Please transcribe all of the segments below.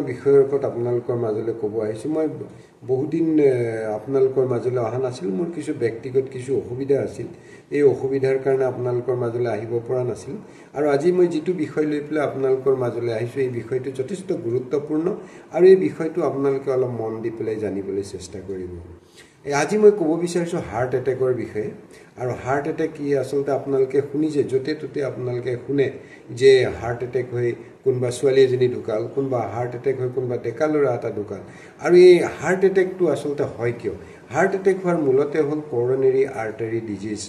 বিষয়ৰ ওপৰত আপোনালোকৰ মাজলৈ ক'ব আহিছোঁ। মই বহুদিন আপোনালোকৰ মাজলৈ অহা নাছিলোঁ। মোৰ কিছু ব্যক্তিগত কিছু অসুবিধা আছিল। এই অসুবিধাৰ কাৰণে আপোনালোকৰ মাজলৈ আহিব পৰা নাছিলোঁ। আৰু আজি মই যিটো বিষয় লৈ পেলাই আপোনালোকৰ মাজলৈ আহিছোঁ, এই বিষয়টো যথেষ্ট গুৰুত্বপূৰ্ণ আৰু এই বিষয়টো আপোনালোকে অলপ মন দি পেলাই জানিবলৈ চেষ্টা কৰিব। আজি মই ক'ব বিচাৰিছোঁ হাৰ্ট এটেকৰ বিষয়ে। আৰু হাৰ্ট এটেক কি আচলতে আপোনালোকে শুনিছে, য'তে ত'তে আপোনালোকে শুনে যে হাৰ্ট এটেক হৈ কোনোবা ছোৱালী এজনী ঢুকাল, কোনোবা হাৰ্ট এটেক হৈ কোনোবা ডেকা ল'ৰা এটা ঢুকাল। আৰু এই হাৰ্ট এটেকটো আচলতে হয় কিয়? হাৰ্ট এটেক হোৱাৰ মূলতে হ'ল coronary artery disease.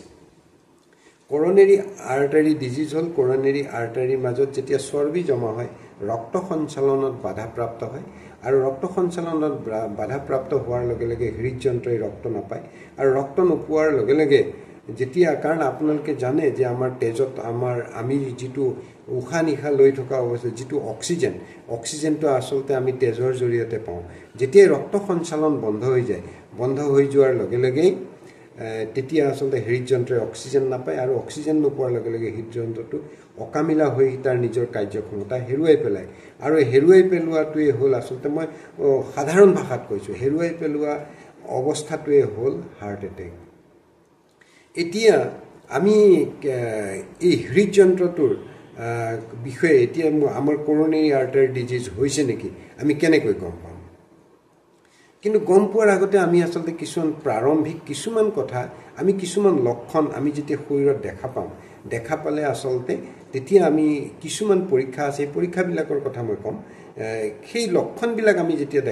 Coronary artery disease হ'ল কৰ'নেৰী আৰ্টাৰীৰ মাজত যেতিয়া চৰ্বি জমা হয়, ৰক্ত সঞ্চালনত বাধাপ্ৰাপ্ত হয়। আৰু ৰক্ত সঞ্চালনত বাধাপ্ৰাপ্ত হোৱাৰ লগে লগে হৃদযন্ত্ৰই ৰক্ত নাপায়। আৰু ৰক্ত নোপোৱাৰ লগে লগে যেতিয়া, কাৰণ আপোনালোকে জানে যে আমাৰ তেজত আমি যিটো উশাহ নিশাহ লৈ থকা অৱস্থা, যিটো অক্সিজেনটো আচলতে আমি তেজৰ জৰিয়তে পাওঁ। যেতিয়াই ৰক্ত সঞ্চালন বন্ধ হৈ যায়, বন্ধ হৈ যোৱাৰ লগে লগেই তেতিয়া আচলতে হৃদযন্ত্ৰই অক্সিজেন নাপায়। আৰু অক্সিজেন নোপোৱাৰ লগে লগে হৃদযন্ত্ৰটো অকামিলা হৈ তাৰ নিজৰ কাৰ্যক্ষমতা হেৰুৱাই পেলায়। আৰু হেৰুৱাই পেলোৱাটোৱে হ'ল, আচলতে মই সাধাৰণ ভাষাত কৈছোঁ, হেৰুৱাই পেলোৱা অৱস্থাটোৱে হ'ল হাৰ্ট এটেক। এতিয়া আমি এই হৃদযন্ত্ৰটোৰ বিষয়ে এতিয়া আমাৰ কৰ'নেৰী আৰ্টাৰী ডিজিজ হৈছে নেকি আমি কেনেকৈ গম পাম? কিন্তু গম পোৱাৰ আগতে আমি আচলতে কিছুমান প্ৰাৰম্ভিক কিছুমান কথা, আমি কিছুমান লক্ষণ আমি যেতিয়া শৰীৰত দেখা পালে আচলতে তেতিয়া আমি কিছুমান পৰীক্ষা আছে, এই পৰীক্ষাবিলাকৰ কথা মই ক'ম। সেই লক্ষণবিলাক আমি যেতিয়া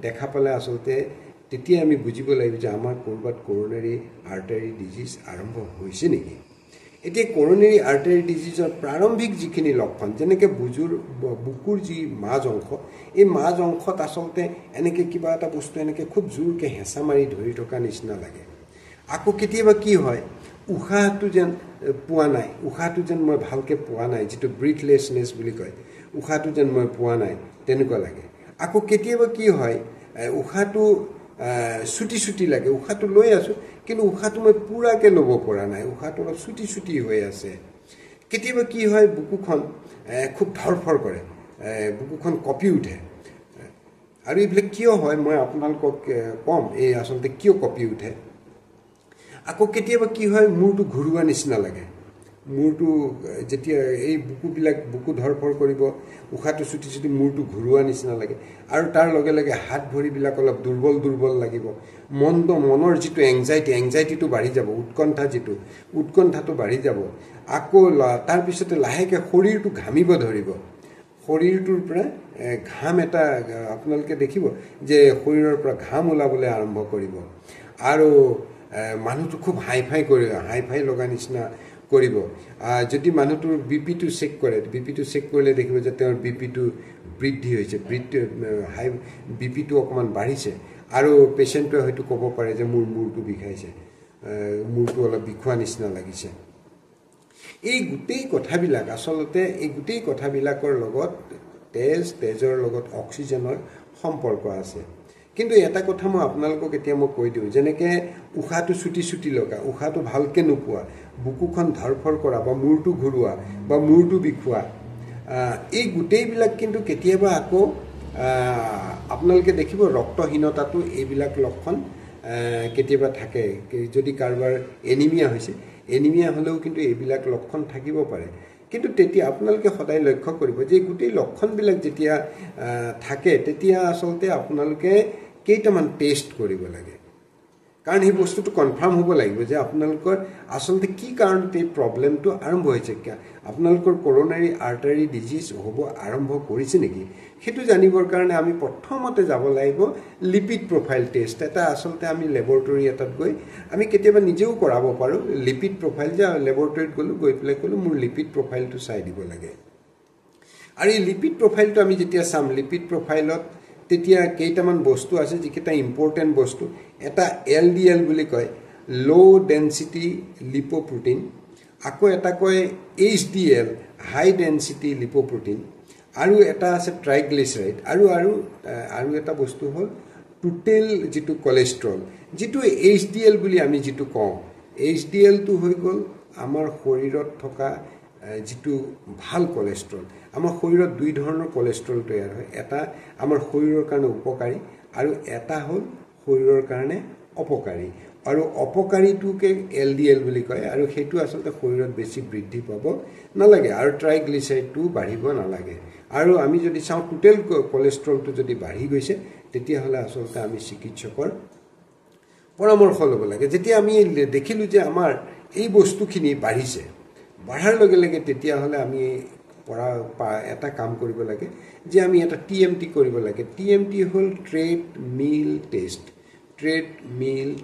দেখা পালে আচলতে তেতিয়া আমি বুজিব লাগিব যে আমাৰ ক'ৰবাত কৰ'নেৰী আৰ্টাৰী ডিজিজ আৰম্ভ হৈছে নেকি। এতিয়া কৰ'নেৰী আৰ্টাৰী ডিজিজৰ প্ৰাৰম্ভিক যিখিনি লক্ষণ, যেনেকৈ বুকুৰ যি মাজ অংশ, এই মাজ অংশত আচলতে এনেকৈ কিবা এটা বস্তু এনেকৈ খুব জোৰকৈ হেঁচা মাৰি ধৰি থকা নিচিনা লাগে। আকৌ কেতিয়াবা কি হয়, উশাহটো যেন পোৱা নাই, উশাহটো যেন মই ভালকৈ পোৱা নাই, যিটো ব্ৰিথলেছনেছ বুলি কয়, উশাহটো যেন মই পোৱা নাই তেনেকুৱা লাগে। আকৌ কেতিয়াবা কি হয়, উশাহটো চুটি লাগে, উশাহটো লৈ আছোঁ কিন্তু উশাহটো মই পূৰাকৈ ল'ব পৰা নাই, উশাহটো অলপ চুটি হৈ আছে। কেতিয়াবা কি হয়, বুকুখন খুব ধৰফৰ কৰে, বুকুখন কঁপি উঠে। আৰু এইবিলাক কিয় হয় মই আপোনালোকক ক'ম, এই আচলতে কিয় কঁপি উঠে। আকৌ কেতিয়াবা কি হয়, মূৰটো ঘূৰোৱা নিচিনা লাগে, মূৰটো যেতিয়া এই বুকু ধৰফৰ কৰিব, উশাহটো চুটি মূৰটো ঘূৰোৱা নিচিনা লাগে। আৰু তাৰ লগে লগে হাত ভৰিবিলাক অলপ দুৰ্বল লাগিব। মনৰ যিটো এংজাইটিটো বাঢ়ি যাব, উৎকণ্ঠাটো বাঢ়ি যাব। আকৌ তাৰপিছতে লাহেকৈ শৰীৰটো ঘামিব ধৰিব, শৰীৰটোৰ পৰা ঘাম এটা আপোনালোকে দেখিব যে শৰীৰৰ পৰা ঘাম ওলাবলৈ আৰম্ভ কৰিব। আৰু মানুহটো খুব হাই ফাই লগা নিচিনা কৰিব। যদি মানুহটোৰ বিপিটো চেক কৰিলে দেখিব যে তেওঁৰ বিপিটো বৃদ্ধি হৈছে, বিপিটো অকণমান বাঢ়িছে। আৰু পেচেণ্টটোৱে হয়তো ক'ব পাৰে যে মোৰ মূৰটো বিষাইছে, মূৰটো অলপ বিষোৱা নিচিনা লাগিছে। এই গোটেই কথাবিলাকৰ লগত তেজৰ লগত অক্সিজেনৰ সম্পৰ্ক আছে। কিন্তু এটা কথা মই আপোনালোকক এতিয়া কৈ দিওঁ, যেনেকৈ উশাহটো চুটি লগা, উশাহটো ভালকৈ নোপোৱা, বুকুখন ধৰফৰ কৰা বা মূৰটো ঘূৰোৱা বা মূৰটো বিষোৱা, এই গোটেইবিলাক কিন্তু কেতিয়াবা আকৌ আপোনালোকে দেখিব ৰক্তহীনতাটো এইবিলাক লক্ষণ কেতিয়াবা থাকে। যদি কাৰোবাৰ এনিমিয়া হৈছে, এনিমিয়া হ'লেও কিন্তু এইবিলাক লক্ষণ থাকিব পাৰে। কিন্তু তেতিয়া আপোনালোকে সদায় লক্ষ্য কৰিব যে গোটেই লক্ষণবিলাক যেতিয়া থাকে তেতিয়া আচলতে আপোনালোকে কেইটামান টেষ্ট কৰিব লাগে। কাৰণ সেই বস্তুটো কনফাৰ্ম হ'ব লাগিব যে আপোনালোকৰ আচলতে কি কাৰণত এই প্ৰব্লেমটো আৰম্ভ হৈছে, আপোনালোকৰ কৰ'নেৰী আৰ্টাৰী ডিজিজ হ'ব আৰম্ভ কৰিছে নেকি, সেইটো জানিবৰ কাৰণে আমি প্ৰথমতে যাব লাগিব লিপিড প্ৰফাইল টেষ্ট এটা। আচলতে আমি লেবৰেটৰী এটাত গৈ আমি কেতিয়াবা নিজেও কৰাব পাৰোঁ। লিপিড প্ৰফাইল যে লেবৰেটৰীত গৈ পেলাই ক'লোঁ মোৰ লিপিড প্ৰফাইলটো চাই দিব লাগে। আৰু এই লিপিড প্ৰফাইলটো আমি যেতিয়া চাম, লিপিড প্ৰফাইলত তেতিয়া কেইটামান বস্তু আছে যিকেইটা ইম্পৰ্টেণ্ট বস্তু। এটা LDL বুলি কয়, ল' ডেঞ্চিটি লিপ'প্ৰটিন। আকৌ এটা কয় HDL, হাই ডেঞ্চিটি লিপ'প্ৰটিন। আৰু এটা আছে ট্ৰাইগ্লিচাৰাইড। আৰু এটা বস্তু হ'ল টোটেল যিটো কলেষ্ট্ৰল, যিটো HDL বুলি আমি যিটো কওঁ, HDLটো হৈ গ'ল আমাৰ শৰীৰত থকা যিটো ভাল কোলেষ্ট্ৰল আমাৰ শৰীৰত দুই ধৰণৰ কোলেষ্ট্ৰল তৈয়াৰ হয় এটা আমাৰ শৰীৰৰ কাৰণে উপকাৰী আৰু এটা হ'ল শৰীৰৰ কাৰণে অপকাৰী আৰু অপকাৰীটোকে LDL বুলি কয় আৰু সেইটো আচলতে শৰীৰত বেছি বৃদ্ধি পাব নালাগে আৰু ট্ৰাইগ্লিচাইডটো বাঢ়িব নালাগে আৰু আমি যদি চাওঁ টোটেল কোলেষ্ট্ৰলটো যদি বাঢ়ি গৈছে তেতিয়াহ'লে আচলতে আমি চিকিৎসকৰ পৰামৰ্শ ল'ব লাগে যেতিয়া আমি দেখিলোঁ যে আমাৰ এই বস্তুখিনি বাঢ়িছে বাঢ়াৰ লগে লগে তেতিয়াহ'লে আমি এটা কাম কৰিব লাগে যে আমি এটা TMT কৰিব লাগে TMT হ'ল ট্ৰেড মিল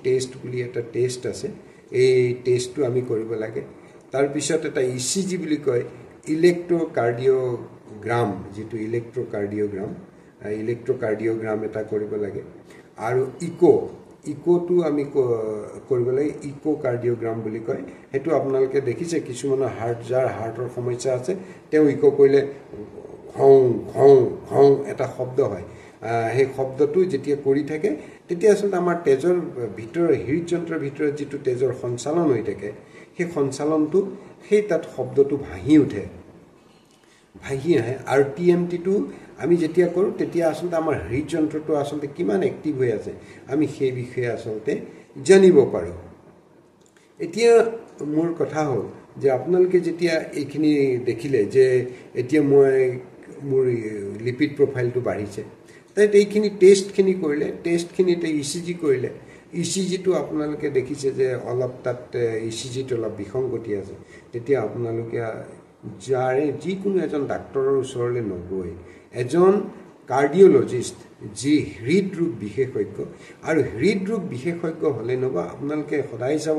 টেষ্ট বুলি এটা টেষ্ট আছে এই টেষ্টটো আমি কৰিব লাগে তাৰপিছত এটা ECG বুলি কয় ইলেক্ট্ৰকাৰ্ডিঅ'গ্ৰাম যিটো ইলেক্ট্ৰকাৰ্ডিঅ'গ্ৰাম এটা কৰিব লাগে আৰু ইকোটো আমি কৰিব লাগে ইকোকাৰ্ডিঅ'গ্ৰাম বুলি কয় সেইটো আপোনালোকে দেখিছে কিছুমানৰ যাৰ হাৰ্টৰ সমস্যা আছে তেওঁ ইকো কৰিলে ঘং ঘং ঘং এটা শব্দ হয় সেই শব্দটো যেতিয়া কৰি থাকে তেতিয়া আচলতে আমাৰ তেজৰ ভিতৰৰ হৃদযন্ত্ৰৰ ভিতৰত যিটো তেজৰ সঞ্চালন হৈ থাকে সেই সঞ্চালনটো সেই তাত শব্দটো ভাহি আহে আৰু TMTটো আমি যেতিয়া কৰোঁ তেতিয়া আচলতে আমাৰ হৃদযন্ত্ৰটো আচলতে কিমান এক্টিভ হৈ আছে আমি সেই বিষয়ে আচলতে জানিব পাৰোঁ এতিয়া মোৰ কথা হ'ল যে আপোনালোকে যেতিয়া এইখিনি দেখিলে যে এতিয়া মোৰ লিপিড প্ৰফাইলটো বাঢ়িছে তাত এইখিনি টেষ্টখিনি কৰিলে টেষ্টখিনিতে ECG কৰিলে ECGটো আপোনালোকে দেখিছে যে অলপ তাত ECGটো অলপ বিসংগতি আছে তেতিয়া আপোনালোকে যিকোনো এজন ডাক্তৰৰ ওচৰলৈ নগৈ এজন কাৰ্ডিঅ'লজিষ্ট যি হৃদৰোগ বিশেষজ্ঞ আৰু হৃদৰোগ বিশেষজ্ঞ হ'লে নবা আপোনালোকে সদায় চাব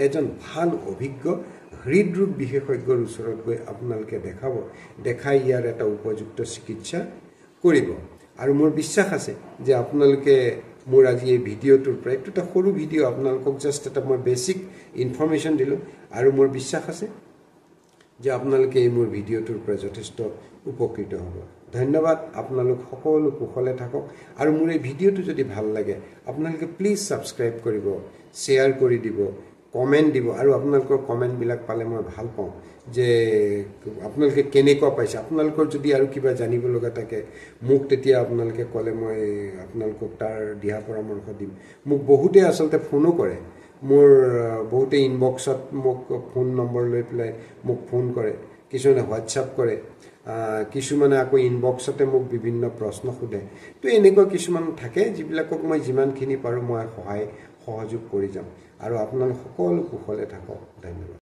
এজন ভাল অভিজ্ঞ হৃদৰোগ বিশেষজ্ঞৰ ওচৰত গৈ আপোনালোকে দেখাই ইয়াৰ এটা উপযুক্ত চিকিৎসা কৰিব আৰু মোৰ বিশ্বাস আছে যে আপোনালোকে মোৰ আজি এই ভিডিঅ'টোৰ পৰা এটা সৰু ভিডিঅ' আপোনালোকক জাষ্ট এটা মই বেছিক ইনফৰমেশ্যন দিলোঁ আৰু মোৰ বিশ্বাস আছে যে আপোনালোকে এই মোৰ ভিডিঅ'টোৰ পৰা যথেষ্ট উপকৃত হ'ব ধন্যবাদ আপোনালোক সকলো কুশলে থাকক আৰু মোৰ এই ভিডিঅ'টো যদি ভাল লাগে আপোনালোকে প্লিজ ছাবস্ক্ৰাইব কৰিব শ্বেয়াৰ কৰি দিব কমেণ্ট দিব আৰু আপোনালোকৰ কমেণ্টবিলাক পালে মই ভাল পাওঁ যে আপোনালোকে কেনেকুৱা পাইছে আপোনালোকৰ যদি আৰু কিবা জানিব লগা থাকে মোক তেতিয়া আপোনালোকে ক'লে মই আপোনালোকক তাৰ দিহা পৰামৰ্শ দিম মোক বহুতে আচলতে ফোনো কৰে মোৰ বহুতে ইনবক্সত মোক ফোন নম্বৰ লৈ পেলাই মোক ফোন কৰে কিছুমানে হোৱাটছআপ কৰে কিছুমানে আকৌ ইনবক্সতে মোক বিভিন্ন প্ৰশ্ন সোধে তো এনেকুৱা কিছুমান থাকে যিবিলাকক মই যিমানখিনি পাৰোঁ মই সহায় সহযোগ কৰি যাম আৰু আপোনালোক সকলো কুশলে থাকক ধন্যবাদ